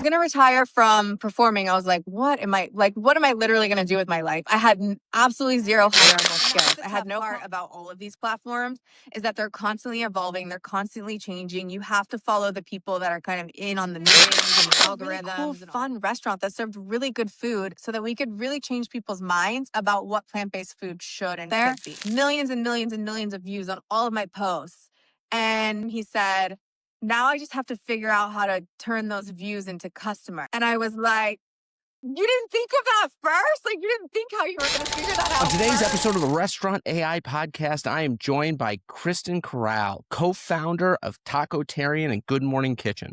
going to retire from performing, I was like, what am I literally going to do with my life? I had absolutely zero hireable skills. I had no part about all of these platforms is that they're constantly evolving. They're constantly changing. You have to follow the people that are kind of in on the meetings and the algorithms. Really cool, fun restaurant that served really good food so that we could really change people's minds about what plant-based food should and could be. Millions and millions and millions of views on all of my posts. And he said, now I just have to figure out how to turn those views into customer. And I was like, you didn't think of that first? Like, you didn't think how you were going to figure that out On today's first? episode of the Restaurant AI Podcast, I am joined by Kristen Corral, co-founder of Tacotarian and Good Morning Kitchen.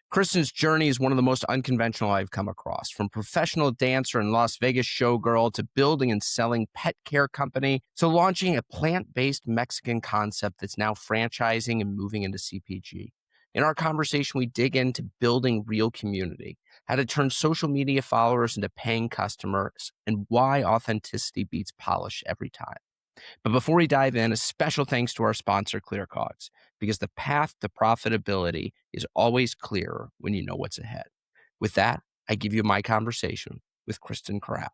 Kristen's journey is one of the most unconventional I've come across, from professional dancer and Las Vegas showgirl to building and selling pet care company to launching a plant-based Mexican concept that's now franchising and moving into CPG. In our conversation, we dig into building real community, how to turn social media followers into paying customers, and why authenticity beats polish every time. But before we dive in, a special thanks to our sponsor, ClearCOGS, because the path to profitability is always clearer when you know what's ahead. With that, I give you my conversation with Kristen Corral.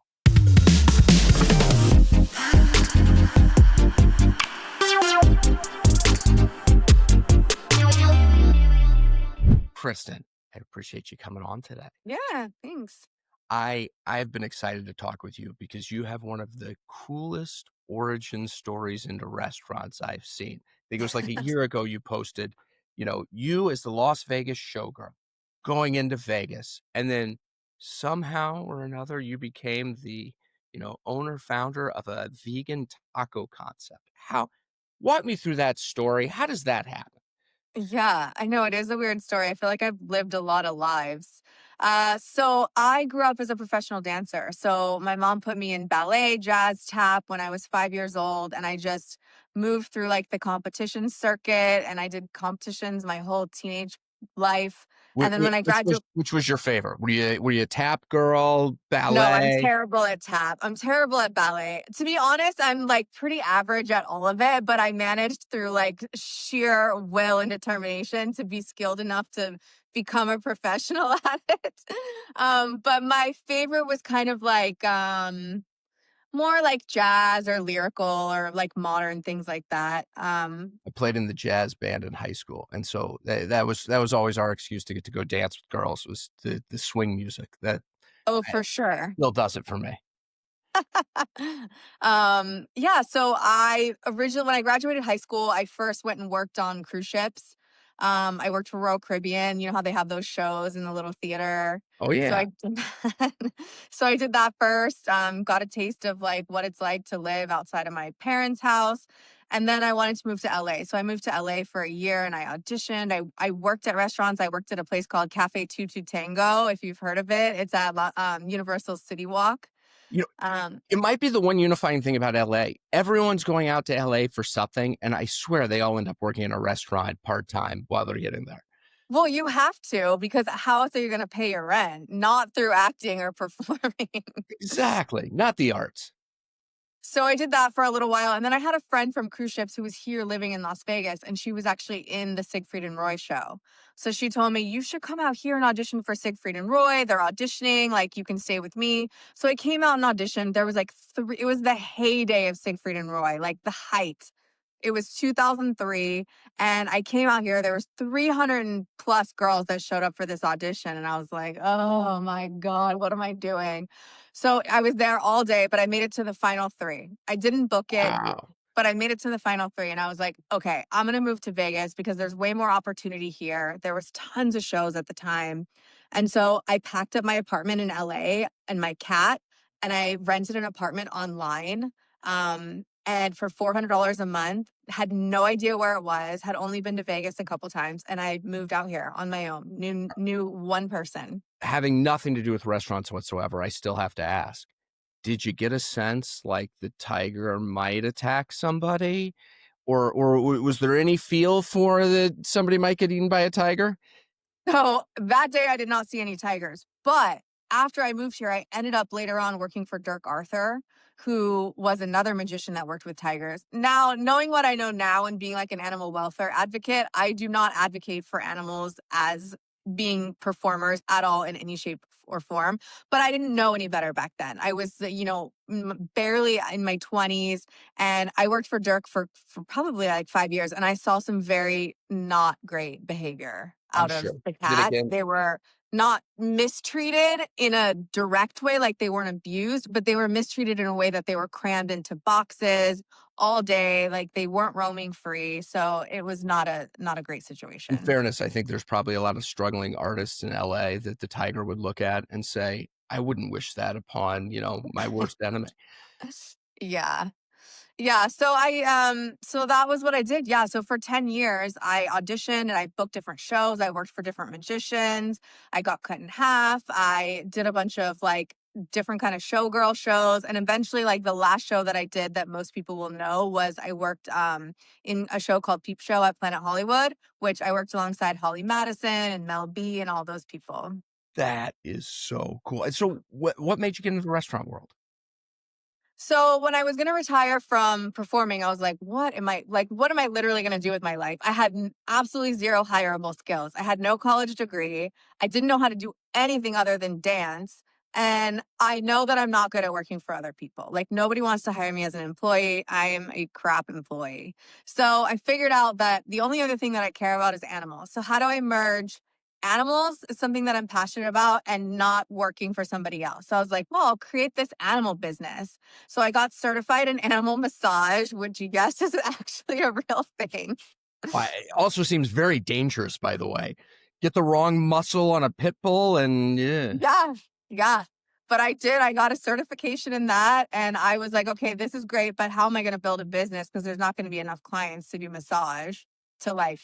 Kristen, I appreciate you coming on today. Yeah, thanks. I've been excited to talk with you because you have one of the coolest origin stories into restaurants I've seen. I think it was like a year ago you posted, you as the Las Vegas showgirl going into Vegas, and then somehow or another you became the, owner founder of a vegan taco concept. Walk me through that story. How does that happen? Yeah, I know it is a weird story. I feel like I've lived a lot of lives. So I grew up as a professional dancer. So my mom put me in ballet, jazz, tap when I was 5 years old. And I just moved through like the competition circuit and I did competitions my whole teenage life. And then when I graduated, Which was your favorite? Were you a tap girl, no, I'm ballet? terrible at tap. I'm terrible at ballet. To be honest, I'm like pretty average at all of it, but I managed through like sheer will and determination to be skilled enough to become a professional at it. But my favorite was kind of like more like jazz or lyrical or like modern things like that. I played in the jazz band in high school, and so that was always our excuse to get to go dance with girls, was the swing music. That For sure. still does it for me. Yeah, so when I graduated high school, I first went and worked on cruise ships. I worked for Royal Caribbean. You know how they have those shows in the little theater. Oh yeah. So I did that. So I did that first. Got a taste of like what it's like to live outside of my parents' house. And then I wanted to move to LA. So I moved to LA for a year and I auditioned. I worked at restaurants. I worked at a place called Cafe Tutu Tango, if you've heard of it. It's at Universal City Walk. It might be the one unifying thing about LA. Everyone's going out to LA for something, and I swear they all end up working in a restaurant part-time while they're getting there. Well, you have to, because how else are you going to pay your rent? Not through acting or performing. Exactly. Not the arts. So I did that for a little while. And then I had a friend from cruise ships who was here living in Las Vegas, and she was actually in the Siegfried and Roy show. So she told me, you should come out here and audition for Siegfried and Roy. They're auditioning, like you can stay with me. So I came out and auditioned. There was like it was the heyday of Siegfried and Roy, like the height. It was 2003, and I came out here. There was 300 plus girls that showed up for this audition, and I was like, oh my God, what am I doing? So I was there all day, but I made it to the final three. I didn't book it, but I made it to the final three, and I was like, okay, I'm going to move to Vegas because there's way more opportunity here. There was tons of shows at the time. And so I packed up my apartment in LA and my cat, and I rented an apartment online. And for $400 a month, had no idea where it was, had only been to Vegas a couple times, and I moved out here on my own, knew one person. Having nothing to do with restaurants whatsoever, I still have to ask, did you get a sense like the tiger might attack somebody? Or was there any feel for that somebody might get eaten by a tiger? So that day I did not see any tigers, but after I moved here, I ended up later on working for Dirk Arthur, who was another magician that worked with tigers. Now, knowing what I know now and being like an animal welfare advocate, I do not advocate for animals as being performers at all in any shape or form. But I didn't know any better back then. I was, barely in my 20s, and I worked for Dirk for probably like 5 years. And I saw some very not great behavior I'm out of sure. the Did it cats. get They were not mistreated in a direct way, like they weren't abused, but they were mistreated in a way that they were crammed into boxes all day, like they weren't roaming free. So it was not a great in situation. fairness, I think there's probably a lot of struggling artists in LA that the tiger would look at and say, I wouldn't wish that upon, my worst enemy. Yeah. Yeah, so that was what I did. Yeah, so for 10 years I auditioned and I booked different shows. I worked for different magicians. I got cut in half. I did a bunch of like different kind of showgirl shows, and eventually like the last show that I did that most people will know was I worked in a show called Peep Show at Planet Hollywood, which I worked alongside Holly Madison and Mel B and all those people. That is so cool. And so what made you get into the restaurant world? So when I was going to retire from performing, I was like, what am I literally going to do with my life? I had absolutely zero hireable skills. I had no college degree. I didn't know how to do anything other than dance. And I know that I'm not good at working for other people. Like nobody wants to hire me as an employee. I am a crap employee. So I figured out that the only other thing that I care about is animals. So how do I merge animals is something that I'm passionate about and not working for somebody else? So I was like, well, I'll create this animal business. So I got certified in animal massage, which you guess is actually a real thing. It also seems very dangerous, by the way. Get the wrong muscle on a pit bull and yeah. Yeah, yeah. But I did. I got a certification in that. And I was like, okay, this is great, but how am I going to build a business? Because there's not going to be enough clients to do massage to like,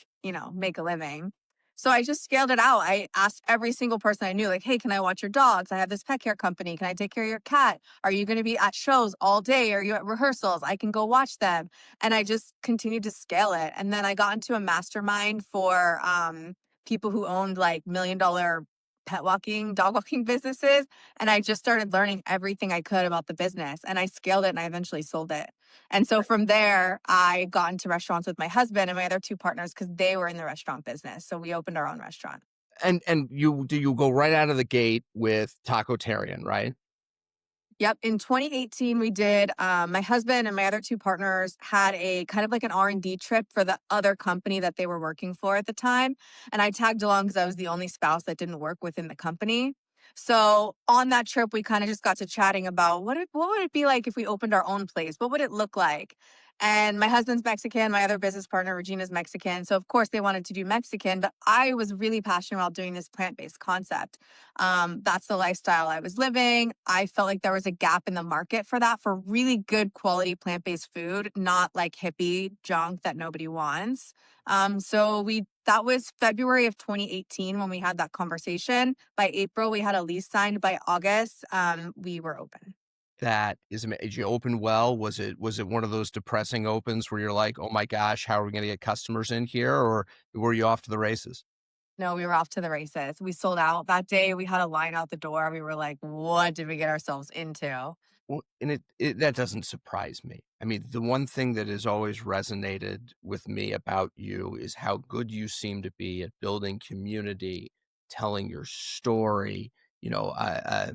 make a living. So I just scaled it out. I asked every single person I knew, like, hey, can I watch your dogs? I have this pet care company. Can I take care of your cat? Are you going to be at shows all day? Are you at rehearsals? I can go watch them. And I just continued to scale it. And then I got into a mastermind for people who owned like $1 million dog walking businesses. And I just started learning everything I could about the business, and I scaled it and I eventually sold it. And so from there, I got into restaurants with my husband and my other two partners because they were in the restaurant business. So we opened our own restaurant. And you go right out of the gate with Tacotarian, right? Yep. In 2018, we did. My husband and my other two partners had a kind of like an R&D trip for the other company that they were working for at the time, and I tagged along because I was the only spouse that didn't work within the company. So on that trip, we kind of just got to chatting about what would it be like if we opened our own place? What would it look like? And my husband's Mexican. My other business partner, Regina's Mexican. So of course they wanted to do Mexican, but I was really passionate about doing this plant-based concept. That's the lifestyle I was living. I felt like there was a gap in the market for that, for really good quality plant-based food, not like hippie junk that nobody wants. So that was February of 2018 when we had that conversation. By April, we had a lease signed. By August, we were open. That is amazing. Did you open well? Was it one of those depressing opens where you're like, oh my gosh, how are we going to get customers in here? Or were you off to the races? No, we were off to the races. We sold out that day. We had a line out the door. We were like, what did we get ourselves into? Well, and it that doesn't surprise me. I mean, the one thing that has always resonated with me about you is how good you seem to be at building community, telling your story, you know, uh,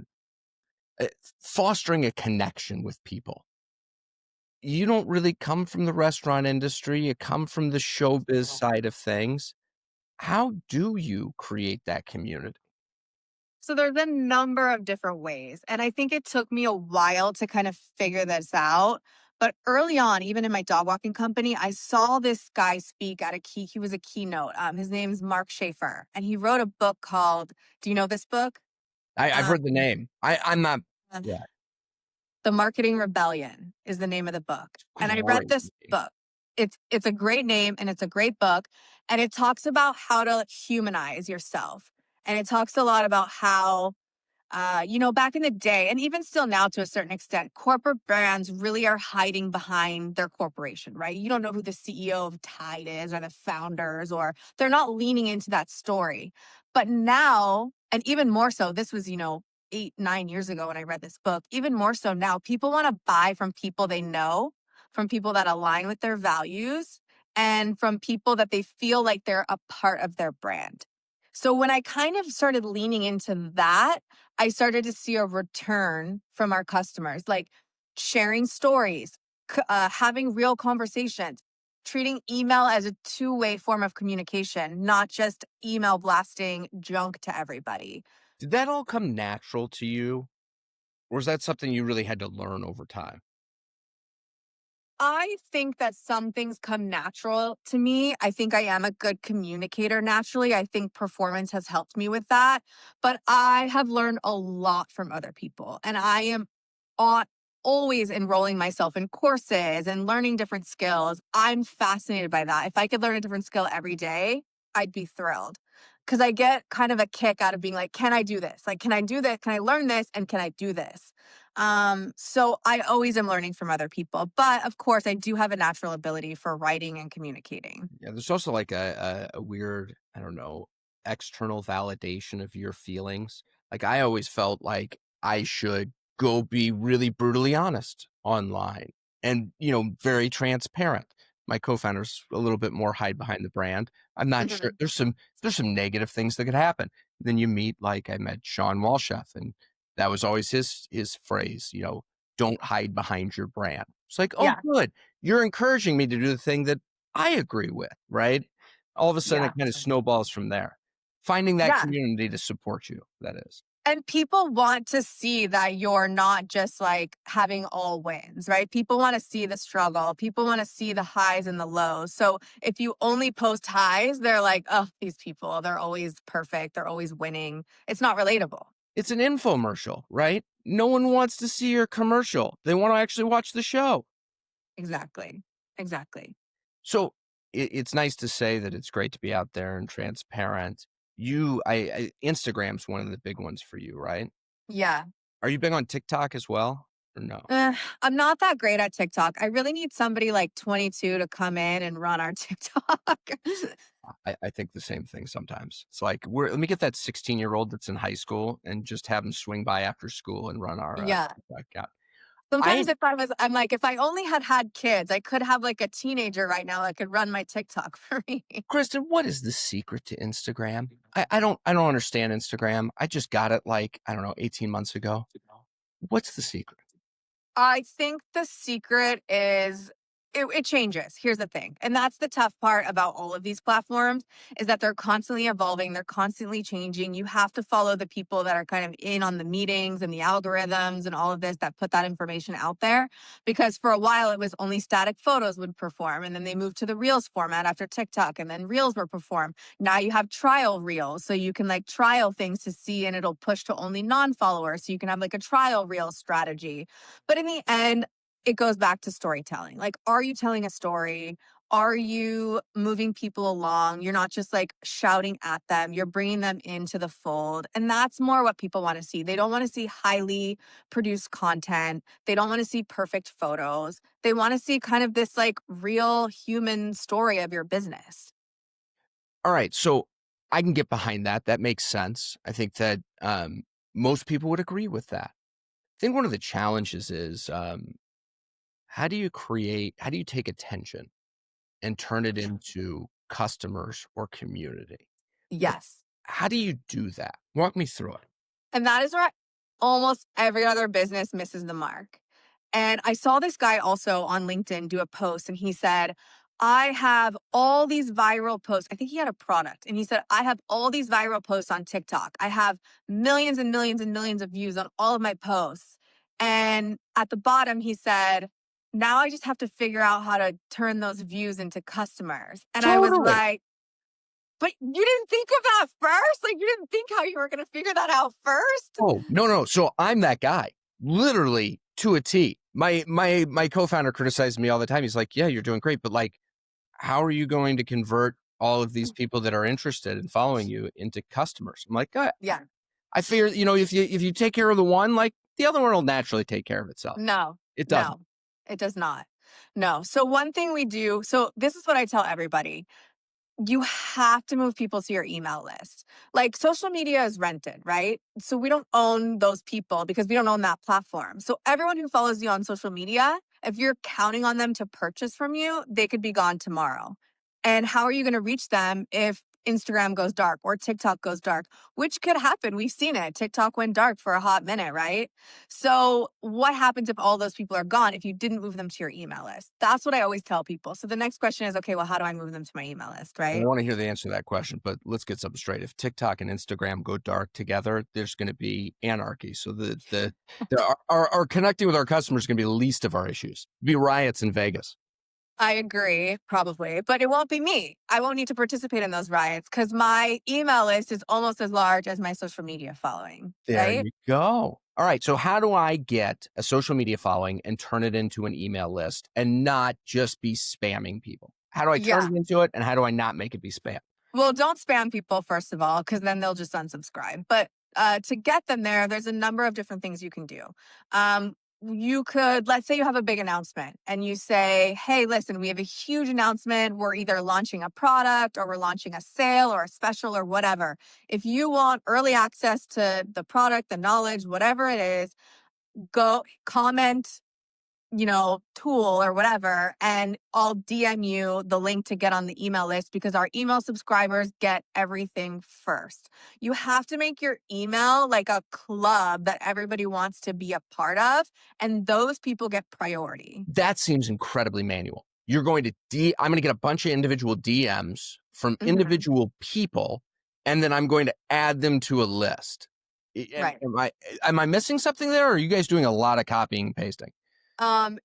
uh, fostering a connection with people. You don't really come from the restaurant industry. You come from the showbiz side of things. How do you create that community? So there's a number of different ways. And I think it took me a while to kind of figure this out. But early on, even in my dog walking company, I saw this guy speak he was a keynote. His name's Mark Schaefer. And he wrote a book called, do you know this book? I've Um, heard the name. I'm not. Yeah, The Marketing Rebellion is the name of the book. And I read great. this book. It's a great name and it's a great book. And it talks about how to humanize yourself. And it talks a lot about how back in the day, and even still now to a certain extent, corporate brands really are hiding behind their corporation, right? You don't know who the CEO of Tide is or the founders, or they're not leaning into that story. But now, and even more so, this was, 8, 9 years ago when I read this book, even more so now, people want to buy from people they know, from people that align with their values, and from people that they feel like they're a part of their brand. So when I kind of started leaning into that, I started to see a return from our customers, like sharing stories, having real conversations, treating email as a two-way form of communication, not just email blasting junk to everybody. Did that all come natural to you? Or is that something you really had to learn over time? I think that some things come natural to me. I think I am a good communicator naturally. I think performance has helped me with that. But I have learned a lot from other people. And I am on, always enrolling myself in courses and learning different skills. I'm fascinated by that. If I could learn a different skill every day, I'd be thrilled. Because I get kind of a kick out of being like, can I do this? Like, can I do this? Can I learn this? And can I do this? So I always am learning from other people, but of course I do have a natural ability for writing and communicating. Yeah, there's also like a weird, I don't know, external validation of your feelings. Like I always felt like I should go be really brutally honest online and, very transparent. My co-founder's a little bit more hide behind the brand. I'm not sure. Mhm. There's some negative things that could happen. Then you meet, like I met Sean Walchef, and that was always his phrase, don't hide behind your brand. It's like, oh, Yeah. good. You're encouraging me to do the thing that I agree with, right? All of a sudden, Yeah. it kind of snowballs from there. Finding that Yeah. community to support you, that is. And people want to see that you're not just like having all wins, right? People want to see the struggle. People want to see the highs and the lows. So if you only post highs, they're like, oh, these people, they're always perfect. They're always winning. It's not relatable. It's an infomercial, right? No one wants to see your commercial. They want to actually watch the show. Exactly. Exactly. So it's nice to say that it's great to be out there and transparent. Instagram's one of the big ones for you, right? Yeah. Are you big on TikTok as well, or no? I'm not that great at TikTok. I really need somebody like 22 to come in and run our TikTok. I think the same thing sometimes. It's like, let me get that 16-year-old that's in high school and just have him swing by after school and run our Yeah. TikTok account. Sometimes I I'm like, if I only had kids, I could have like a teenager right now that could run my TikTok for me. Kristen, what is the secret to Instagram? I don't understand Instagram. I just got it like, I don't know, 18 months ago. What's the secret? I think the secret is it changes. Here's the thing. And that's the tough part about all of these platforms is that they're constantly evolving, they're constantly changing. You have to follow the people that are kind of in on the meetings and the algorithms and all of this that put that information out there. Because for a while it was only static photos would perform. And then they moved to the Reels format after TikTok, and then Reels were perform. Now you have trial Reels. So you can like trial things to see, and it'll push to only non-followers. So you can have like a trial Reel strategy. But in the end, it goes back to storytelling. Like, are you telling a story? Are you moving people along? You're not just like shouting at them, you're bringing them into the fold. And that's more what people want to see. They don't want to see highly produced content, they don't want to see perfect photos. They want to see kind of this like real human story of your business. All right. So I can get behind that. That makes sense. I think that most people would agree with that. I think one of the challenges is how do you take attention and turn it into customers or community? Like, Yes. how do you do that? Walk me through it. And that is where almost every other business misses the mark. And I saw this guy also on LinkedIn do a post, and he said, I have all these viral posts. I think he had a product, and he said, I have all these viral posts on TikTok. I have millions and millions and millions of views on all of my posts. And at the bottom, he said, now I just have to figure out how to turn those views into customers. And I was Totally. like, but you didn't think of that first? Like, you didn't think how you were going to figure that out first? Oh, no, no. So I'm that guy, literally to a T. My co-founder criticizes me all the time. He's like, "Yeah, you're doing great, but like, how are you going to convert all of these people that are interested in following you into customers?" I'm like, Yeah. I figure, if you take care of the one, like the other one will naturally take care of itself. No, It doesn't. no, it does not. No. So one thing we do, so this is what I tell everybody. You have to move people to your email list. Like social media is rented, right? So we don't own those people because we don't own that platform. So everyone who follows you on social media, if you're counting on them to purchase from you, they could be gone tomorrow. And how are you going to reach them if Instagram goes dark or TikTok goes dark, which could happen. We've seen it. TikTok went dark for a hot minute, right? So, what happens if all those people are gone if you didn't move them to your email list? That's what I always tell people. So, the next question is, okay, well, how do I move them to my email list, I right? want to hear the answer to that question, but let's get something straight. If TikTok and Instagram go dark together, there's going to be anarchy. So our connecting with our customers is going to be the least of our issues. It'd be riots in Vegas. I agree, probably, but it won't be me. I won't need to participate in those riots because my email list is almost as large as my social media following, There right? you go. All right. So how do I get a social media following and turn it into an email list and not just be spamming people? How do I turn Yeah. it into it and how do I not make it be spam? Well, don't spam people, first of all, because then they'll just unsubscribe. But to get them there, there's a number of different things you can do. You could, let's say you have a big announcement and you say, hey, listen, we have a huge announcement. We're either launching a product or we're launching a sale or a special or whatever. If you want early access to the product, the knowledge, whatever it is, go comment, tool or whatever, and I'll DM you the link to get on the email list because our email subscribers get everything first. You have to make your email like a club that everybody wants to be a part of, and those people get priority. That seems incredibly manual. I'm going to get a bunch of individual DMs from Hmm. individual people, and then I'm going to add them to a list. Right. Am I missing something there? Or are you guys doing a lot of copying and pasting? Um,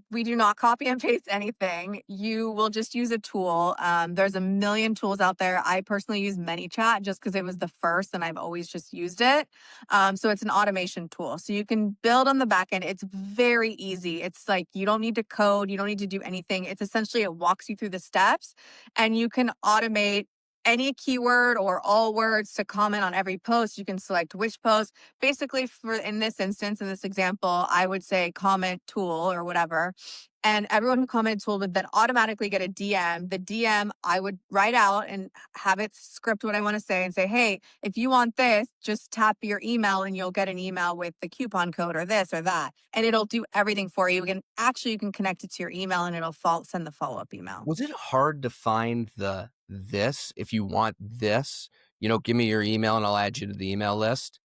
we do not copy and paste anything. You will just use a tool. There's a million tools out there. I personally use ManyChat just because it was the first and I've always just used it. So it's an automation tool. So you can build on the back end. It's very easy. It's like you don't need to code, you don't need to do anything. It's essentially it walks you through the steps and you can automate any keyword or all words to comment on every post. You can select which post basically for in this instance, in this example, I would say comment tool or whatever. And everyone who commented tool would then automatically get a DM. The DM I would write out and have it script what I want to say and say, hey, if you want this, just tap your email and you'll get an email with the coupon code or this or that. And it'll do everything for you. You can connect it to your email and it'll send the follow-up email. Was it hard to find this if you want this? Give me your email and I'll add you to the email list.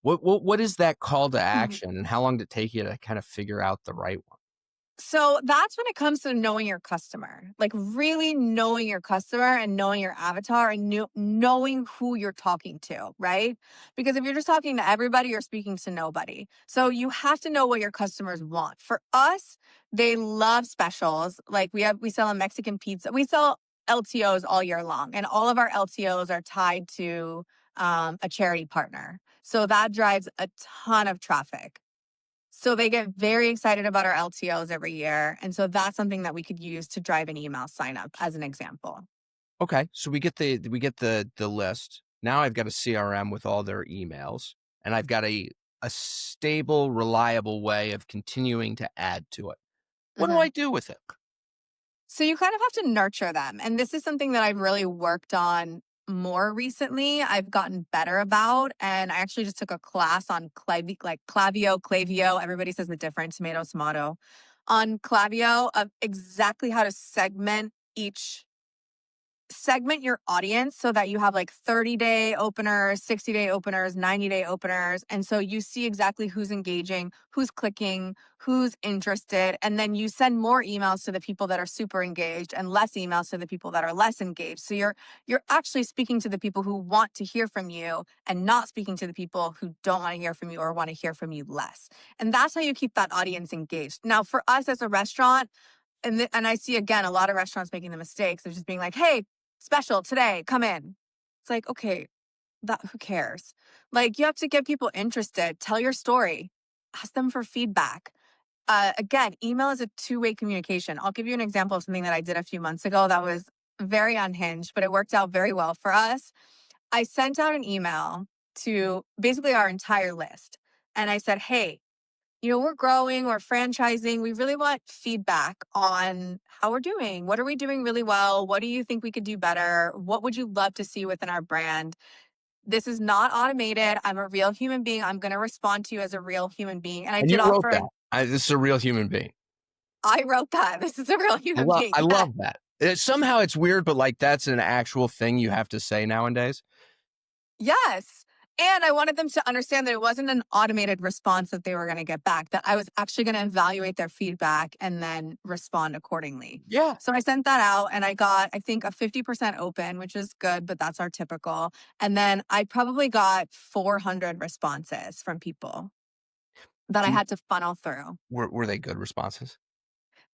What is that call to action and how long did it take you to kind of figure out the right one? So that's when it comes to knowing your customer, like really knowing your customer and knowing your avatar and knowing who you're talking to, right? Because if you're just talking to everybody, you're speaking to nobody. So you have to know what your customers want. For us, they love specials. Like we sell a Mexican pizza. We sell LTOs all year long, and all of our LTOs are tied to a charity partner. So that drives a ton of traffic. So they get very excited about our LTOs every year. And so that's something that we could use to drive an email sign up as an example. Okay, so we get the list. Now I've got a CRM with all their emails, and I've got a stable, reliable way of continuing to add to it. What do I Mhm. do with it? So you kind of have to nurture them. And this is something that I've really worked on more recently. I've gotten better about. And I actually just took a class on clavio. Everybody says the different tomato, on clavio of exactly how to segment your audience so that you have like 30-day openers, 60-day openers, 90-day openers. And so you see exactly who's engaging, who's clicking, who's interested. And then you send more emails to the people that are super engaged and less emails to the people that are less engaged. So you're actually speaking to the people who want to hear from you and not speaking to the people who don't want to hear from you or want to hear from you less. And that's how you keep that audience engaged. Now, for us as a restaurant, and I see again a lot of restaurants making the mistakes of just being like, "Hey, special today, come in." It's like, okay, that who cares? Like you have to get people interested. Tell your story. Ask them for feedback. Again, email is a two-way communication. I'll give you an example of something that I did a few months ago that was very unhinged, but it worked out very well for us. I sent out an email to basically our entire list, and I said, "Hey, we're growing, we're franchising. We really want feedback on how we're doing. What are we doing really well? What do you think we could do better? What would you love to see within our brand? This is not automated. I'm a real human being. I'm going to respond to you as a real human being." And I And did you wrote offer, that. This is a real human being. I wrote that. This is a real I human love being. I Yeah. love that. Somehow it's weird, but like that's an actual thing you have to say nowadays. Yes. And I wanted them to understand that it wasn't an automated response that they were going to get back, that I was actually going to evaluate their feedback and then respond accordingly. Yeah. So I sent that out and I got, I think, a 50% open, which is good, but that's our typical. And then I probably got 400 responses from people that I Do you, had to funnel through. were they good responses?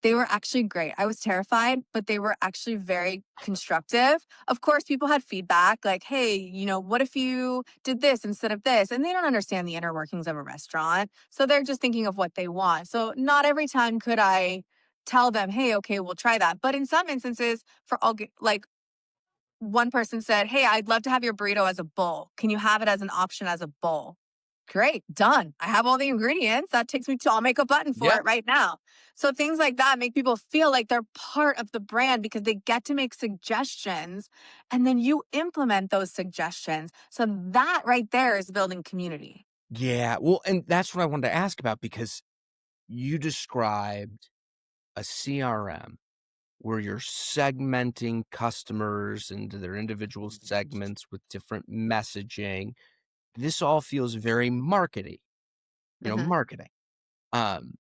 They were actually great. I was terrified, but they were actually very constructive. Of course, people had feedback like, hey, what if you did this instead of this? And they don't understand the inner workings of a restaurant. So they're just thinking of what they want. So not every time could I tell them, hey, okay, we'll try that. But in some instances, like one person said, hey, I'd love to have your burrito as a bowl. Can you have it as an option as a bowl? Great, done. I have all the ingredients. That takes me to, I'll make a button for Yeah. it right now. So things like that make people feel like they're part of the brand because they get to make suggestions and then you implement those suggestions. So that right there is building community. Yeah. Well, and that's what I wanted to ask about because you described a CRM where you're segmenting customers into their individual segments with different messaging. This all feels very markety, Mhm. marketing. Um,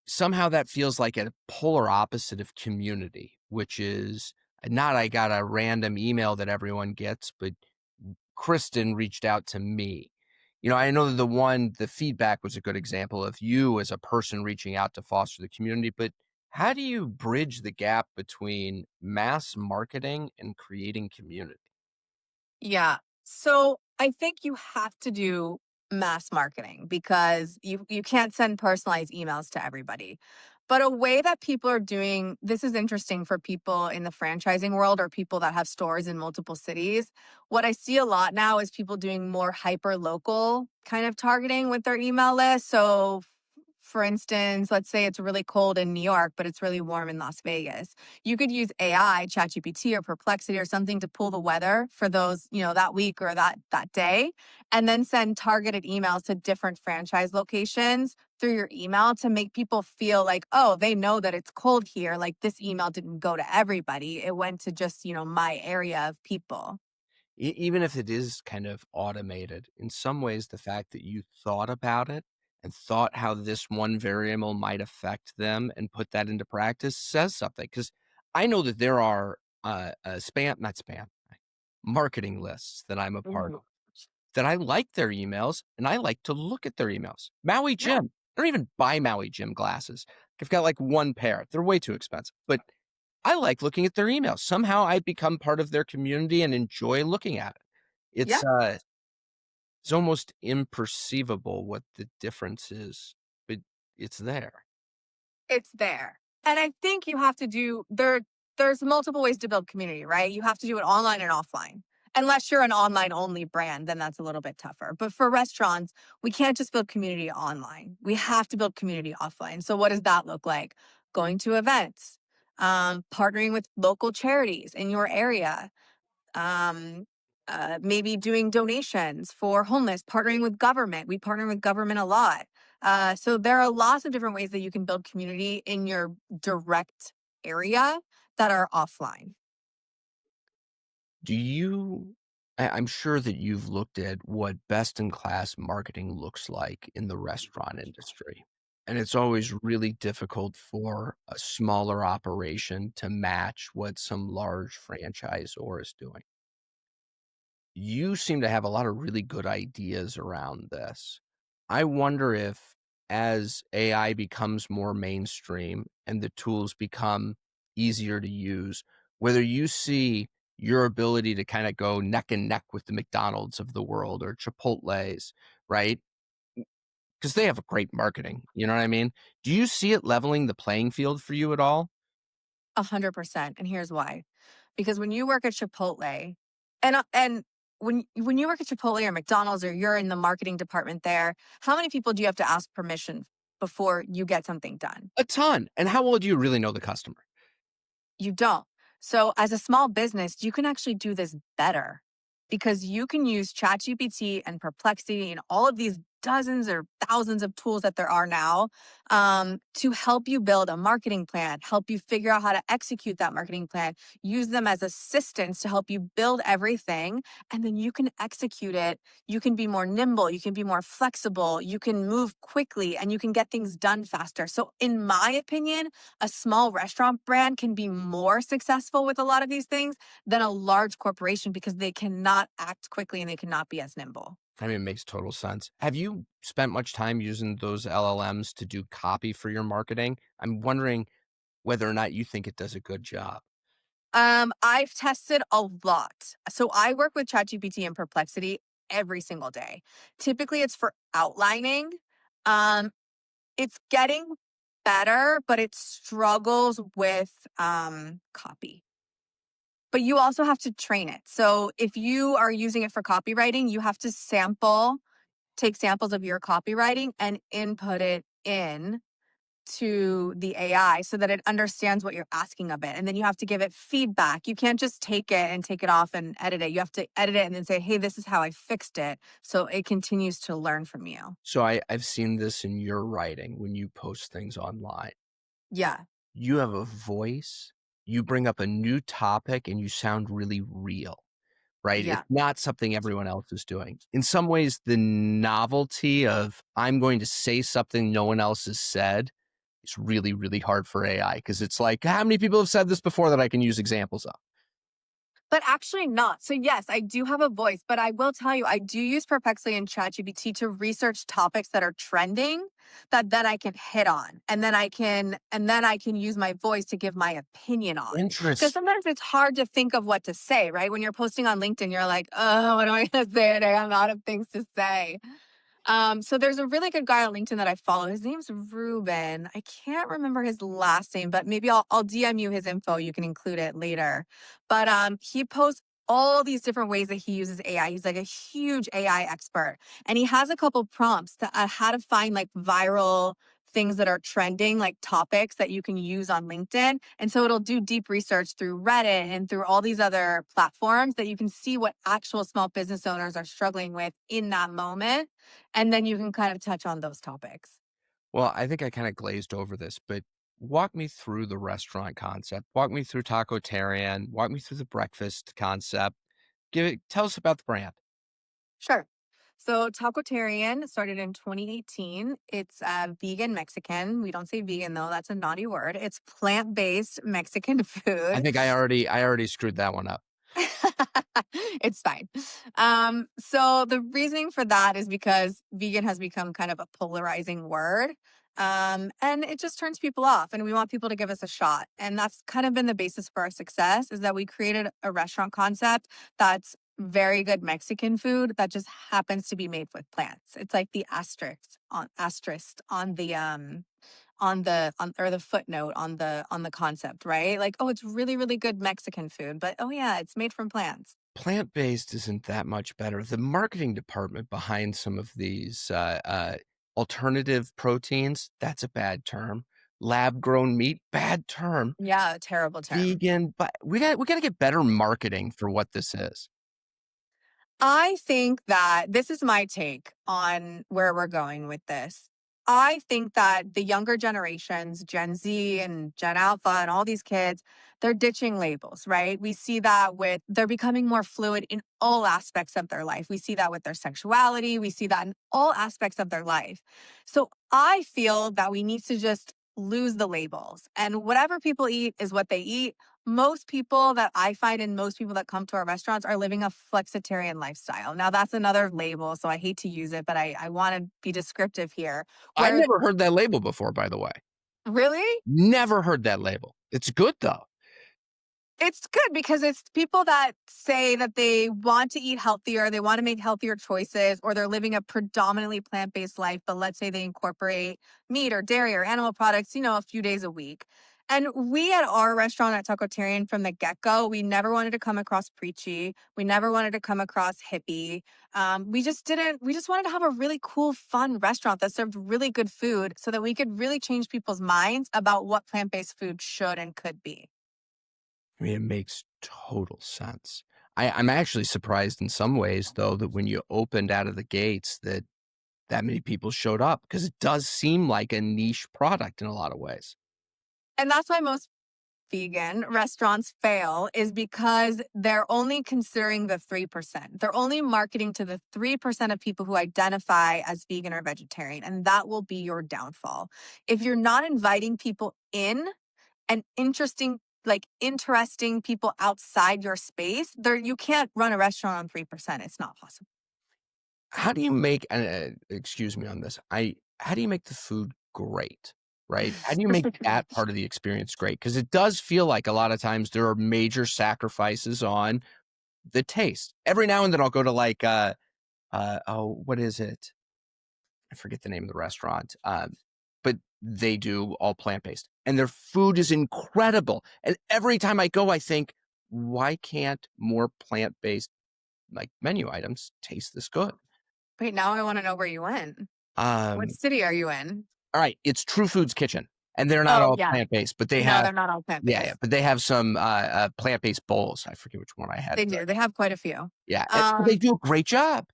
Somehow that feels like a polar opposite of community, which is not I got a random email that everyone gets, but Kristen reached out to me. I know that the feedback was a good example of you as a person reaching out to foster the community, but how do you bridge the gap between mass marketing and creating community? Yeah. So I think you have to do mass marketing because you can't send personalized emails to everybody. But a way that people are doing this is interesting for people in the franchising world or people that have stores in multiple cities. What I see a lot now is people doing more hyper local kind of targeting with their email list. So for instance, let's say it's really cold in New York, but it's really warm in Las Vegas. You could use AI, ChatGPT or Perplexity or something to pull the weather for those, that week or that day, and then send targeted emails to different franchise locations through your email to make people feel like, oh, they know that it's cold here. Like this email didn't go to everybody. It went to just, my area of people. Even if it is kind of automated, in some ways, the fact that you thought about it and thought how this one variable might affect them and put that into practice says something. Because I know that there are not spam, marketing lists that I'm a part Mhm. of that I like their emails and I like to look at their emails. Maui Yeah. Jim. I don't even buy Maui Jim glasses. I've got like one pair. They're way too expensive, but I like looking at their emails. Somehow I become part of their community and enjoy looking at it. Yeah. It's almost imperceivable what the difference is, but it's there. It's there. And I think you have to there's multiple ways to build community, right? You have to do it online and offline. Unless you're an online only brand, then that's a little bit tougher. But for restaurants, we can't just build community online. We have to build community offline. So what does that look like? Going to events, partnering with local charities in your area, um, maybe doing donations for homeless, partnering with government. We partner with government a lot. So there are lots of different ways that you can build community in your direct area that are offline. Do you I'm sure that you've looked at what best in class marketing looks like in the restaurant industry. And it's always really difficult for a smaller operation to match what some large franchisor is doing. You seem to have a lot of really good ideas around this. I wonder if, as AI becomes more mainstream and the tools become easier to use, whether you see your ability to kind of go neck and neck with the McDonald's of the world or Chipotle's, right? Because they have a great marketing. You know what I mean? Do you see it leveling the playing field for you at all? 100%. And here's why. Because when you work at Chipotle, and when you work at Chipotle or McDonald's or you're in the marketing department there, how many people do you have to ask permission before you get something done? A ton. And how well do you really know the customer? You don't. So, as a small business, you can actually do this better because you can use ChatGPT and Perplexity and all of these dozens or thousands of tools that there are now to help you build a marketing plan, help you figure out how to execute that marketing plan, use them as assistants to help you build everything, and then you can execute it. You can be more nimble, you can be more flexible, you can move quickly, and you can get things done faster. So, in my opinion, a small restaurant brand can be more successful with a lot of these things than a large corporation because they cannot act quickly and they cannot be as nimble. I mean, it makes total sense. Have you spent much time using those LLMs to do copy for your marketing? I'm wondering whether or not you think it does a good job. I've tested a lot. So I work with ChatGPT and Perplexity every single day. Typically, it's for outlining. Um, it's getting better, but it struggles with copy. But you also have to train it. So if you are using it for copywriting, you have to take samples of your copywriting and input it in to the AI so that it understands what you're asking of it. And then you have to give it feedback. You can't just take it and take it off and edit it. You have to edit it and then say, hey, this is how I fixed it. So it continues to learn from you. So I've seen this in your writing when you post things online. Yeah. You have a voice, you bring up a new topic, and you sound really real, right? It's Yeah. not something everyone else is doing. In some ways, the novelty of I'm going to say something no one else has said is really, really hard for AI because it's like, how many people have said this before that I can use examples of? But actually not. So yes, I do have a voice, but I will tell you, I do use Perplexity and ChatGPT to research topics that are trending that then I can hit on. And then I can use my voice to give my opinion on. Because Interest. sometimes it's hard to think of what to say, right? When you're posting on LinkedIn, you're like, oh, what am I gonna say today? I'm out of things to say. So there's a really good guy on LinkedIn that I follow. His name's Ruben. I can't remember his last name, but maybe I'll DM you his info. You can include it later. But he posts all these different ways that he uses AI. He's like a huge AI expert, and he has a couple prompts to how to find like viral things that are trending, like topics that you can use on LinkedIn. And so it'll do deep research through Reddit and through all these other platforms that you can see what actual small business owners are struggling with in that moment, and then you can kind of touch on those topics. Well, I think I kind of glazed over this, but walk me through the restaurant concept. Walk me through Tacotarian. Walk me through the breakfast concept. Tell us about the brand. Sure. So Tacotarian started in 2018. It's vegan Mexican. We don't say vegan though. That's a naughty word. It's plant-based Mexican I food. think I already screwed that one up. It's fine. So the reasoning for that is because vegan has become kind of a polarizing word. And it just turns people off, and we want people to give us a shot. And that's kind of been the basis for our success is that we created a restaurant concept that's very good Mexican food that just happens to be made with plants. It's like the asterisk on the or the footnote on the concept, right? Like, oh, it's really, really good Mexican food, but oh yeah, it's made from plants. Plant-based isn't that much better. The marketing department behind some of these alternative proteins, that's a bad term. Lab-grown meat, bad term. Yeah, terrible term. Vegan, but we got to get better marketing for what this is. I think that this is my take on where we're going with this. I think that the younger generations, Gen Z and Gen Alpha and all these kids, they're ditching labels, right? We see that they're becoming more fluid in all aspects of their life. We see that with their sexuality. We see that in all aspects of their life. So I feel that we need to just lose the labels, and whatever people eat is what they eat. Most people that I find and most people that come to our restaurants are living a flexitarian lifestyle. Now, that's another label, so I hate to use it, but I want to be descriptive here. I Where never heard that label before, by the way. really, Never heard that label. It's good though. it's good because it's people that say that they want to eat healthier, they want to make healthier choices, or they're living a predominantly plant based life, but let's say they incorporate meat or dairy or animal products, a few days a week. And we at our restaurant at Tacotarian from the get go, we never wanted to come across preachy. We never wanted to come across hippie. We just didn't, we just wanted to have a really cool, fun restaurant that served really good food so that we could really change people's minds about what plant based food should and could be. I mean, it makes total sense. I'm actually surprised in some ways, though, that when you opened out of the gates, that that many people showed up because it does seem like a niche product in a lot of ways. And that's why most vegan restaurants fail is because they're only considering the 3%. They're only marketing to the 3% of people who identify as vegan or vegetarian, and that will be your downfall. If you're not inviting people in and interesting people outside your space, there you can't run a restaurant on 3%. It's not possible. How do you make excuse me on this, how do you make the food great, right? How do you make that part of the experience great? Because it does feel like a lot of times there are major sacrifices on the taste. Every now and then I'll go to like, oh, what is it? I forget the name of the restaurant, but they do all plant-based, and their food is incredible, and every time I go, I think, "Why can't more plant-based, like, menu items taste this good?" Wait, now I want to know where you went. What Um, city are you in? alright, it's True Foods Kitchen, and they're not Oh, all yeah. plant-based, but they No, have they're not all yeah, plant-based. but they have some, plant-based bowls. I forget which one I had, They but do. They have quite a few. yeah, they Um, do a great job.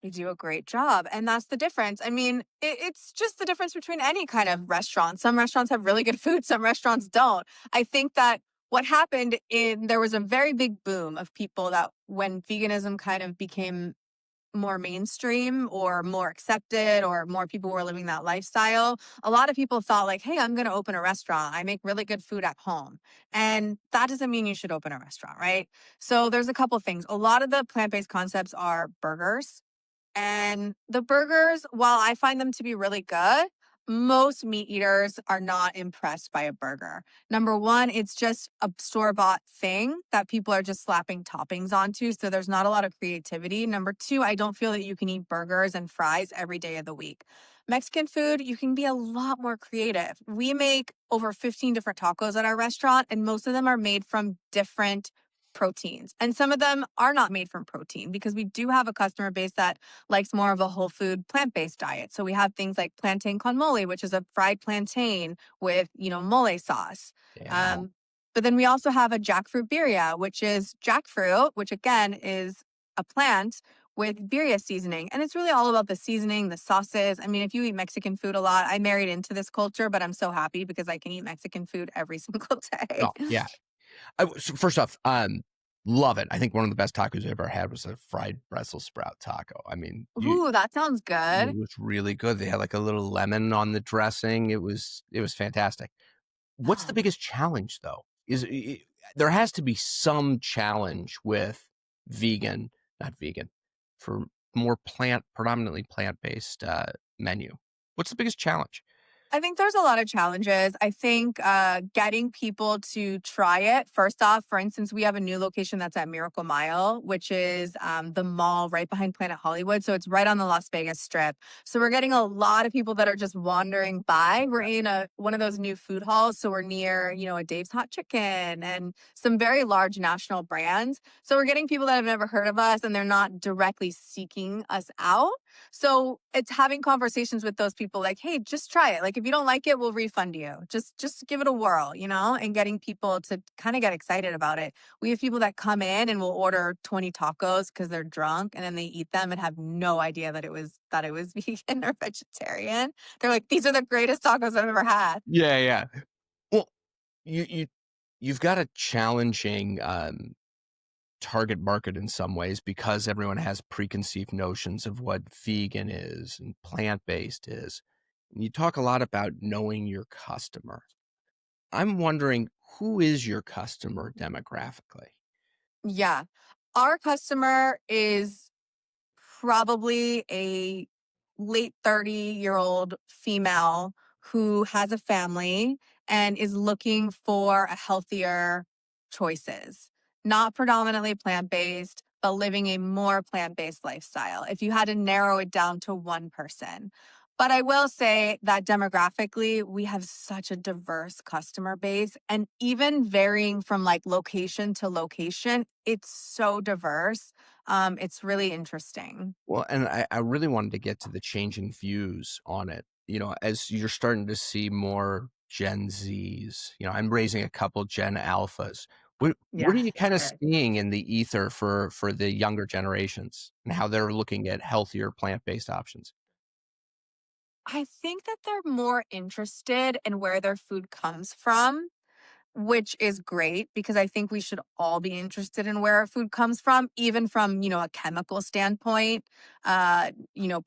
they do a great job, and that's the difference. I mean, it's just the difference between any kind of restaurant. Some restaurants have really good food, some restaurants don't. I think that what happened in there was a very big boom of people that when veganism kind of became more mainstream or more accepted or more people were living that lifestyle, a lot of people thought like, hey, I'm going to open a restaurant. I make really good food at home. And that doesn't mean you should open a restaurant, right? So there's a couple things. A lot of the plant-based concepts are burgers. And the burgers, while I find them to be really good, most meat eaters are not impressed by a burger. Number one, it's just a store bought thing that people are just slapping toppings onto. So there's not a lot of creativity. Number two, I don't feel that you can eat burgers and fries every day of the week. Mexican food, you can be a lot more creative. We make over 15 different tacos at our restaurant, and most of them are made from different proteins. And some of them are not made from protein because we do have a customer base that likes more of a whole food plant-based diet. So we have things like plantain con mole, which is a fried plantain with, mole sauce. Yeah. Um, but then we also have a jackfruit birria, which is jackfruit, which again is a plant with birria seasoning. And it's really all about the seasoning, the sauces. I mean, if you eat Mexican food a lot, I married into this culture, but I'm so happy because I can eat Mexican food every single day. Oh, yeah. So first off, love it. I think one of the best tacos I ever had was a fried Brussels sprout taco. I mean, Ooh, that sounds it good. was really good. They had like a little lemon on the dressing. It was fantastic. What's the Yum. biggest challenge though? There has to be some challenge with vegan, not vegan, for more predominantly plant-based menu. What's the biggest challenge? I think there's a lot of challenges. I think getting people to try it. First off, for instance, we have a new location that's at Miracle Mile, which is the mall right behind Planet Hollywood. So it's right on the Las Vegas Strip. So we're getting a lot of people that are just wandering by. We're in one of those new food halls, so we're near, a Dave's Hot Chicken and some very large national brands. So we're getting people that have never heard of us, and they're not directly seeking us out. So it's having conversations with those people like, hey, just try it. Like if you don't like it, we'll refund you. Just give it a whirl, and getting people to kind of get excited about it. We have people that come in and will order 20 tacos because they're drunk and then they eat them and have no idea that it was vegan or vegetarian. They're like, these are the greatest tacos I've ever had. Yeah, yeah. Well, you you've got a challenging target market in some ways because everyone has preconceived notions of what vegan is and plant-based is. And you talk a lot about knowing your customer. I'm wondering who is your customer demographically? Yeah. Our customer is probably a late 30-year-old female who has a family and is looking for a healthier choices, not predominantly plant-based, but living a more plant-based lifestyle. If you had to narrow it down to one person. But I will say that demographically, we have such a diverse customer base. And even varying from like location to location, it's so diverse. It's really interesting. Well, and I really wanted to get to the changing views on it. As you're starting to see more Gen Zs, I'm raising a couple Gen Alphas. What Yeah, are you it's kind of great. seeing in the ether for the younger generations and how they're looking at healthier plant-based options? I think that they're more interested in where their food comes from, which is great because I think we should all be interested in where our food comes from, even from, a chemical standpoint,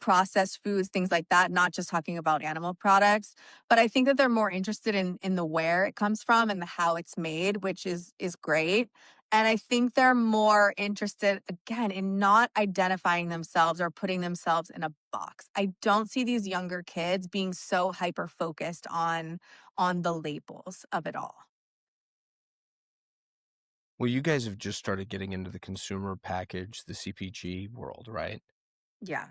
processed foods, things like that, not just talking about animal products. But I think that they're more interested in the where it comes from and the how it's made, which is great. And I think they're more interested, again, in not identifying themselves or putting themselves in a box. I don't see these younger kids being so hyper focused on the labels of it all. Well, you guys have just started getting into the consumer package, the CPG world, right? Yeah.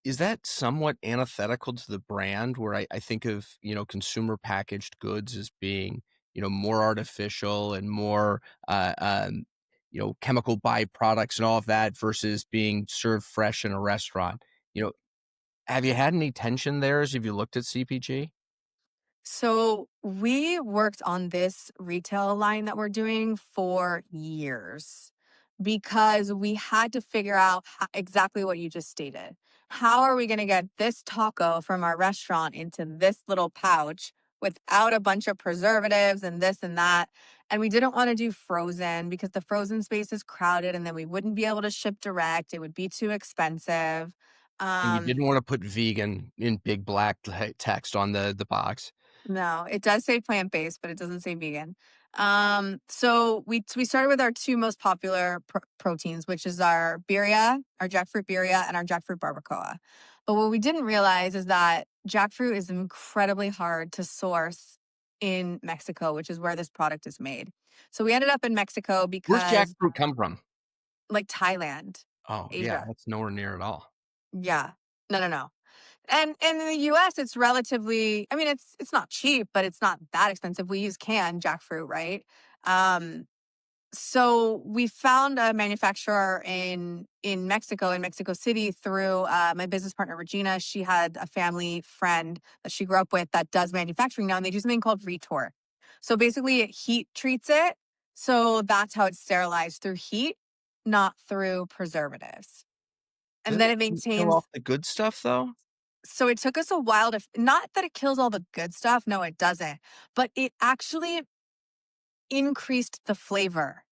Is that somewhat antithetical to the brand where I think of, consumer packaged goods as being, more artificial and more, chemical byproducts and all of that versus being served fresh in a restaurant? You know, have you had any tension there as have you looked at CPG? So we worked on this retail line that we're doing for years because we had to figure out exactly what you just stated. How are we going to get this taco from our restaurant into this little pouch without a bunch of preservatives and this and that? And we didn't want to do frozen because the frozen space is crowded and then we wouldn't be able to ship direct. It would be too expensive. And you Um, didn't wanna put vegan in big black text on the box. No, it does say plant-based, but it doesn't say vegan. So we started with our two most popular proteins, which is our birria, our jackfruit birria, and our jackfruit barbacoa. But what we didn't realize is that jackfruit is incredibly hard to source in Mexico, which is where this product is made. So we ended up in Mexico Where's because, jackfruit come from? like Thailand, Oh, yeah, Asia. that's nowhere near at all. Yeah. No, no, no. And in the US, it's relatively, I mean, it's not cheap, but it's not that expensive. We use canned jackfruit, right? Um, so we found a manufacturer in Mexico, in Mexico City, through my business partner Regina. She had a family friend that she grew up with that does manufacturing now, and they do something called retort. So basically, it heat treats it. So that's how it's sterilized through heat, not through preservatives. And then Doesn't it it kill off maintains. the good stuff, though? So it took us a while to not that it kills all the good stuff, no, it doesn't, but it actually increased the flavor.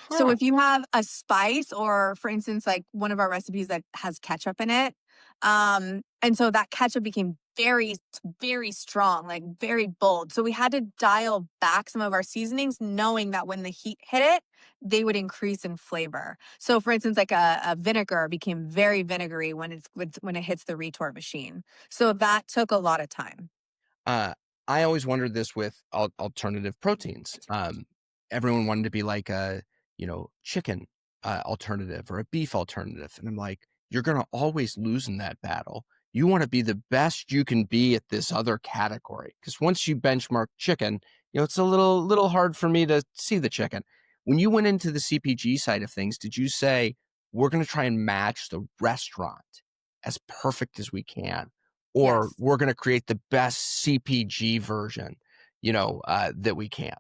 So Huh. if you have a spice or, for instance, like one of our recipes that has ketchup in it, and so that ketchup became very, very strong, like very bold. So we had to dial back some of our seasonings, knowing that when the heat hit it, they would increase in flavor. So for instance, like a vinegar became very vinegary when it hits the retort machine. So that took a lot of time. Uh, I always wondered this with alternative proteins. Everyone wanted to be like a, chicken alternative or a beef alternative. And I'm like, you're going to always lose in that battle. You want to be the best you can be at this other category. Because once you benchmark chicken, it's a little hard for me to see the chicken. When you went into the CPG side of things, did you say, we're going to try and match the restaurant as perfect as we can? Or Yes. we're gonna create the best CPG version, that we can.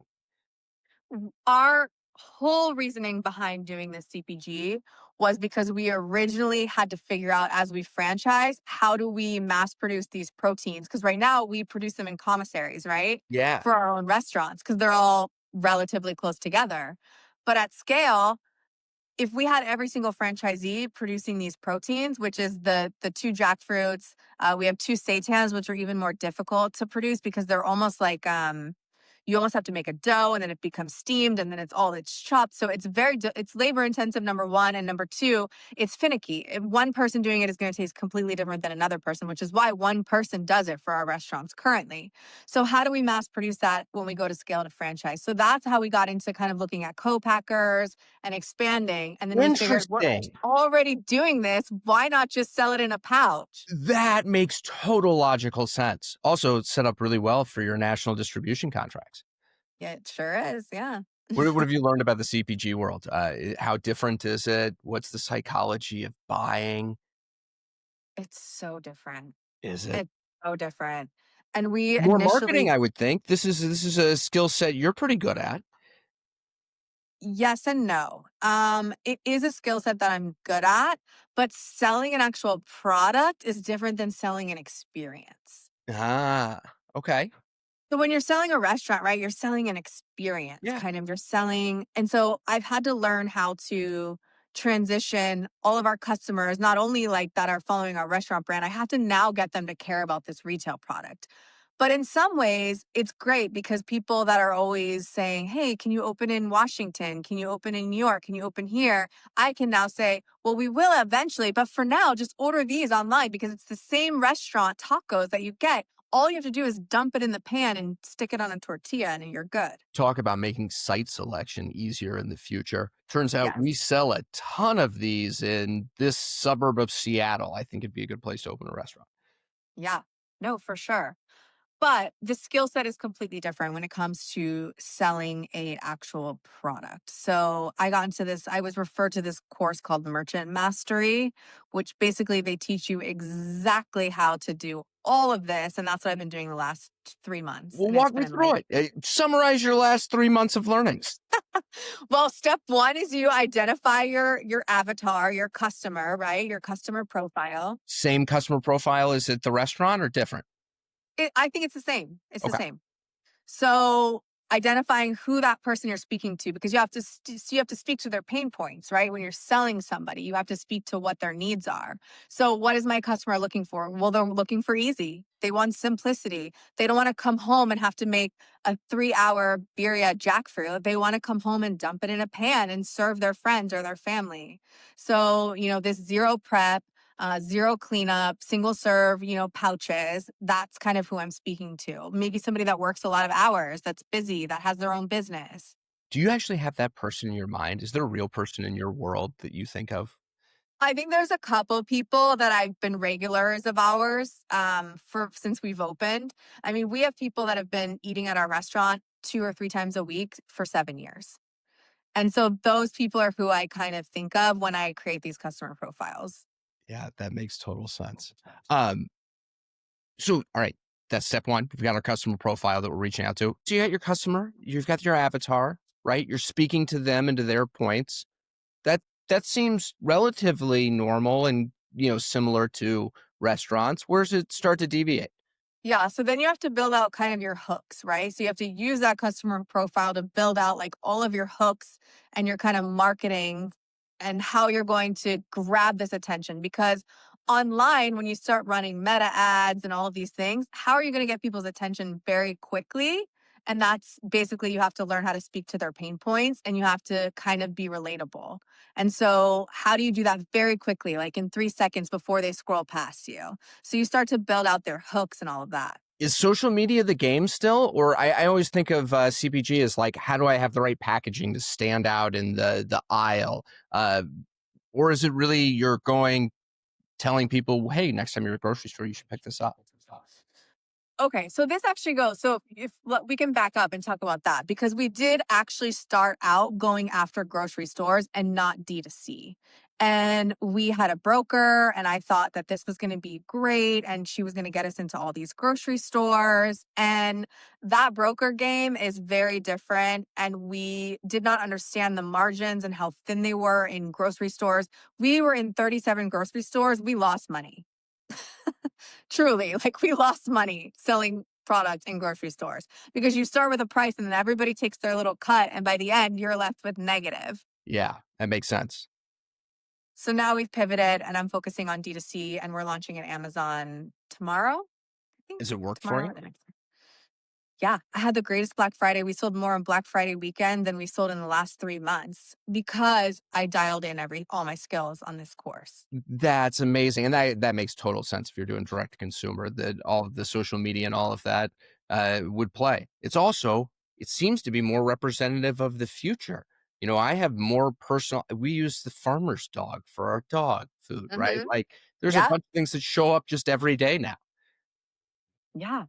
Our whole reasoning behind doing this CPG was because we originally had to figure out, as we franchise, how do we mass produce these proteins? Because right now we produce them in commissaries, right? Yeah. For our own restaurants, because they're all relatively close together. But at scale, if we had every single franchisee producing these proteins, which is the two jackfruits, we have two seitans, which are even more difficult to produce because they're almost like you almost have to make a dough and then it becomes steamed and then it's chopped. So it's it's labor intensive, number one, and number two, it's finicky. If one person doing it is going to taste completely different than another person, which is why one person does it for our restaurants currently. So how do we mass produce that when we go to scale to franchise? So that's how we got into kind of looking at co-packers and expanding. And then we figured we're Interesting. already doing this. Why not just sell it in a pouch? That makes total logical sense. Also, it's set up really well for your national distribution contracts. Yeah, it sure is. Yeah. What have you learned about the CPG world? How different is it? What's the psychology of buying? It's so different. Is it It's so different. And we more marketing, initially, I would think? This is a skill set you're pretty good at. yes and no. It is a skill set that I'm good at, But selling an actual product is different than selling an experience. Ah, okay. So when you're selling a restaurant, right, you're selling an experience, Yeah. kind of. You're selling, and so I've had to learn how to transition all of our customers, not only like that are following our restaurant brand, I have to now get them to care about this retail product. But in some ways, it's great because people that are always saying, "Hey, can you open in Washington? Can you open in New York? Can you open here?" I can now say, "Well, we will eventually, but for now, just order these online because it's the same restaurant tacos that you get. All you have to do is dump it in the pan and stick it on a tortilla and you're good." Talk about making site selection easier in the future. Turns out Yes. we sell a ton of these in this suburb of Seattle. I think it'd be a good place to open a restaurant. Yeah. No, for sure. But the skill set is completely different when it comes to selling a actual product. So I got into this, I was referred to this course called Merchant Mastery, which basically they teach you exactly how to do all of this. And that's what I've been doing the last 3 months. Well, And it's walk me been through like, it. Summarize your last 3 months of learnings. well, step one is you identify your avatar, your customer, right? Your customer profile. Same customer profile as at the restaurant or different? I think it's the same. It's the Okay. same. So identifying who that person you're speaking to, because you have to you have to speak to their pain points, right? When you're selling somebody, you have to speak to what their needs are. So what is my customer looking for? Well, they're looking for easy. They want simplicity. They don't want to come home and have to make a 3-hour birria jackfruit. They want to come home and dump it in a pan and serve their friends or their family. So, this zero prep, zero cleanup, single serve, pouches. That's kind of who I'm speaking to. Maybe somebody that works a lot of hours, that's busy, that has their own business. Do you actually have that person in your mind? Is there a real person in your world that you think of? I think there's a couple people that I've been regulars of ours for since we've opened. I mean, we have people that have been eating at our restaurant 2 or 3 times a week for 7 years. And so those people are who I kind of think of when I create these customer profiles. Yeah, that makes total sense. Um, so, all right, that's step one. We've got our customer profile that we're reaching out to. So you got your customer, you've got your avatar, right? You're speaking to them and to their points. That that seems relatively normal and similar to restaurants. Where does it start to deviate? Yeah. So then you have to build out kind of your hooks, right? So you have to use that customer profile to build out like all of your hooks and your kind of marketing and how you're going to grab this attention. Because online, when you start running meta ads and all of these things, how are you going to get people's attention very quickly? And that's basically you have to learn how to speak to their pain points and you have to kind of be relatable. And so, how do you do that very quickly, like in 3 seconds before they scroll past you? So you start to build out their hooks and all of that. Is social media the game still? Or I always think of CPG as like, how do I have the right packaging to stand out in the aisle? Or is it really you're going telling people, hey, next time you're at a grocery store, you should pick this up? Okay, so this actually goes. So if we can back up and talk about that because we did actually start out going after grocery stores and not D2C. And we had a broker, and I thought that this was going to be great. And she was going to get us into all these grocery stores. And that broker game is very different. And we did not understand the margins and how thin they were in grocery stores. We were in 37 grocery stores. We lost money. Truly, like we lost money selling products in grocery stores because you start with a price and then everybody takes their little cut. And by the end, you're left with negative. Yeah, that makes sense. So now we've pivoted and I'm focusing on D2C and we're launching at Amazon tomorrow. I think Has it worked for tomorrow you? or the next. Yeah, I had the greatest Black Friday. We sold more on Black Friday weekend than we sold in the last 3 months because I dialed in all my skills on this course. That's amazing, and that makes total sense if you're doing direct to consumer, that all of the social media and all of that, would play. It seems to be more representative of the future. I have more personal we use the farmer's dog for our dog food, right? Hmm. Like, there's a Yeah. bunch of things that show up just every day now. Yeah.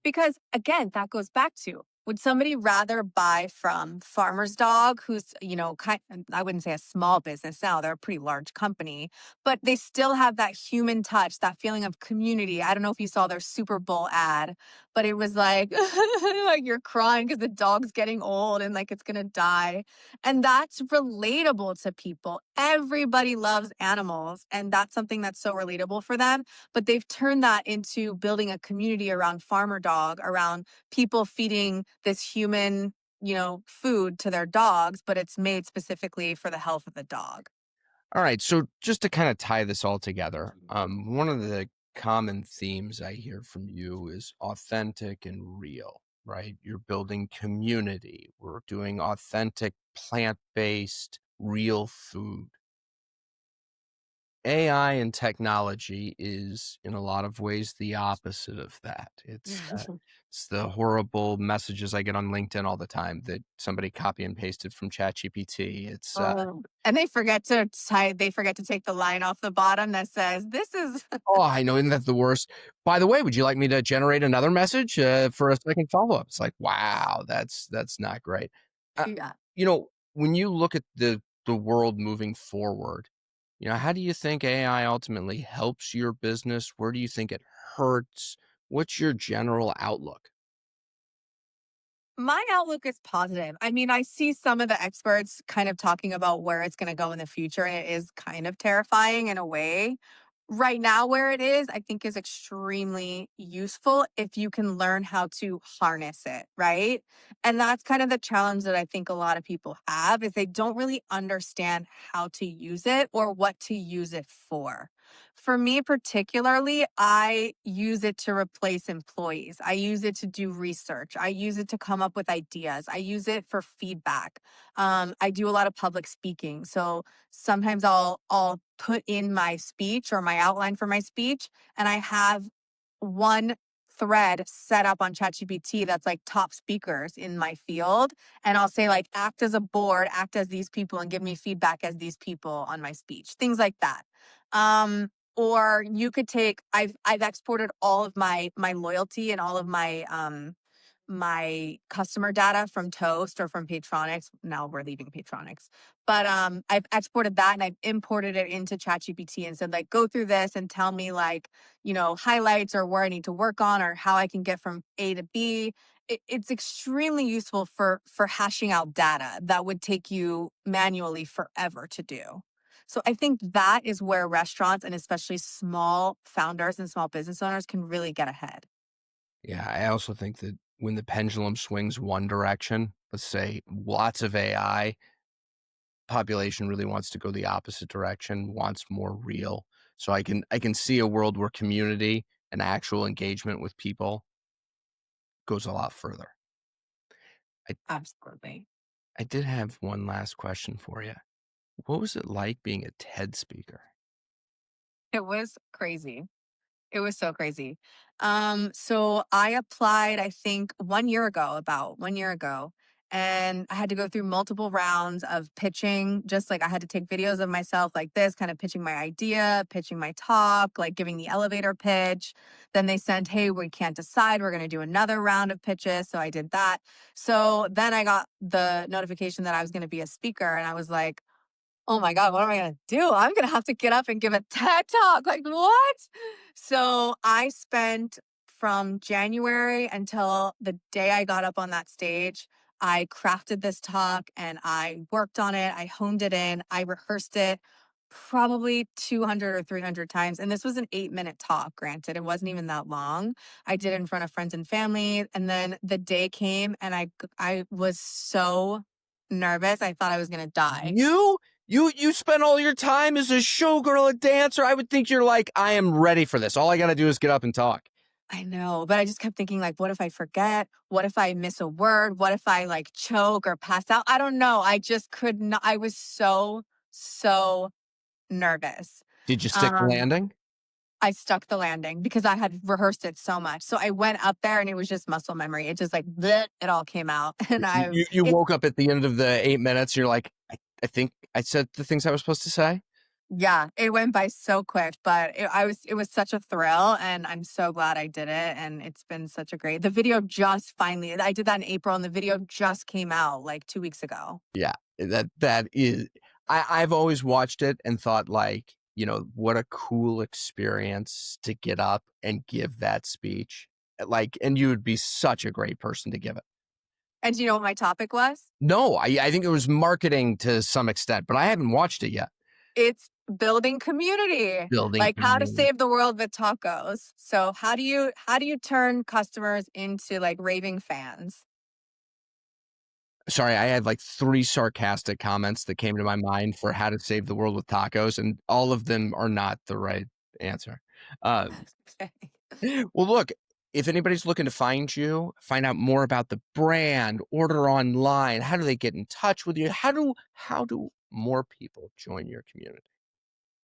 Because again, that goes back to Would somebody rather buy from Farmer's Dog, who's, I wouldn't say a small business now, they're a pretty large company, but they still have that human touch, that feeling of community. I don't know if you saw their Super Bowl ad, but it was like, like you're crying because the dog's getting old and like it's going to die. And that's relatable to people. Everybody loves animals, and that's something that's so relatable for them. But they've turned that into building a community around Farmer Dog, around people feeding this human, food to their dogs, but it's made specifically for the health of the dog. All right. So just to kind of tie this all together, one of the common themes I hear from you is authentic and real, right? You're building community. We're doing authentic, plant-based, real food. AI and technology is in a lot of ways the opposite of that. It's the horrible messages I get on LinkedIn all the time that somebody copy and pasted from ChatGPT. And they forget to take the line off the bottom that says, this is Oh, I know, isn't that the worst? By the way, would you like me to generate another message for a second follow-up? It's like, wow, that's not great. Uh, yeah. when you look at the world moving forward, how do you think AI ultimately helps your business? Where do you think it hurts? What's your general outlook? My outlook is positive. I mean, I see some of the experts kind of talking about where it's going to go in the future, and it is kind of terrifying in a way. Right now, where it is, I think is extremely useful if you can learn how to harness it, right? And that's kind of the challenge that I think a lot of people have is they don't really understand how to use it or what to use it for. For me particularly, I use it to replace employees. I use it to do research. I use it to come up with ideas. I use it for feedback. I do a lot of public speaking. So sometimes I'll put in my speech or my outline for my speech, and I have one thread set up on ChatGPT that's like top speakers in my field. And I'll say, like, act as a board, act as these people, and give me feedback as these people on my speech, things like that. Or you could take, I've exported all of my loyalty and all of my customer data from Toast or from Patronics. Now we're leaving Patronics. But I've exported that and I've imported it into ChatGPT and said, like, go through this and tell me, like, highlights or where I need to work on or how I can get from A to B. It's extremely useful for hashing out data that would take you manually forever to do. So I think that is where restaurants and especially small founders and small business owners can really get ahead. Yeah, I also think that when the pendulum swings one direction, let's say lots of AI, population really wants to go the opposite direction, wants more real. So I can see a world where community and actual engagement with people goes a lot further. I Absolutely. I did have one last question for you. What was it like being a TED speaker? It was crazy. It was so crazy. So I applied, I think 1 year ago, about 1 year ago, and I had to go through multiple rounds of pitching. Just like I had to take videos of myself like this, kind of pitching my idea, pitching my talk, like giving the elevator pitch. Then they sent, hey, we can't decide. We're going to do another round of pitches. So I did that. So then I got the notification that I was going to be a speaker, and I was like, oh my God, what am I going to do? I'm going to have to get up and give a TED talk. Like, what? So I spent from January until the day I got up on that stage. I crafted this talk and I worked on it. I honed it in. I rehearsed it probably 200 or 300 times. And this was an 8-minute talk, granted. It wasn't even that long. I did it in front of friends and family. And then the day came and I was so nervous. I thought I was going to die. You spent all your time as a showgirl, a dancer. I would think you're like, I am ready for this. All I got to do is get up and talk. I know, but I just kept thinking, like, what if I forget? What if I miss a word? What if I like choke or pass out? I don't know. I just could not. I was so nervous. Did you stick the Um, landing? I stuck the landing because I had rehearsed it so much. So I went up there and it was just muscle memory. It just like bleh, it all came out. And You it's woke up at the end of the 8 minutes. And you're like, I think I said the things I was supposed to say. Yeah, it went by so quick, but it was such a thrill, and I'm so glad I did it, and it's been such a great the video just finally I did that in April, and the video just came out, like, 2 weeks ago. Yeah, that is I've always watched it and thought like, what a cool experience to get up and give that speech. Like, and you would be such a great person to give it. And do you know what my topic was? No, I think it was marketing to some extent, but I haven't watched it yet. It's building community, Building like how to community. save the world with tacos. So how do you turn customers into, like, raving fans? Sorry, I had like 3 sarcastic comments that came to my mind for how to save the world with tacos, and all of them are not the right answer. Uh, Okay. well, look, if anybody's looking to find you, find out more about the brand, order online, how do they get in touch with you? How do more people join your community?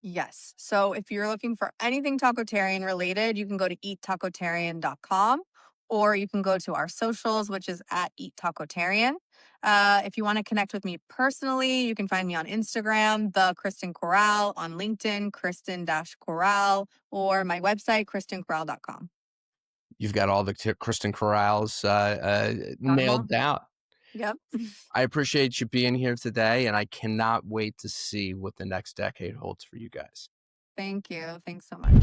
Yes. So if you're looking for anything Tacotarian related, you can go to eattacotarian.com or you can go to our socials, which is at Eat Tacotarian. If you want to connect with me personally, you can find me on Instagram, the Kristen Corral, on LinkedIn, Kristen-Corral, or my website, kristencorral.com. You've got all the Kristen Corrals Got 'em nailed all? down. Yep. I appreciate you being here today, and I cannot wait to see what the next decade holds for you guys. Thank you. Thanks so much.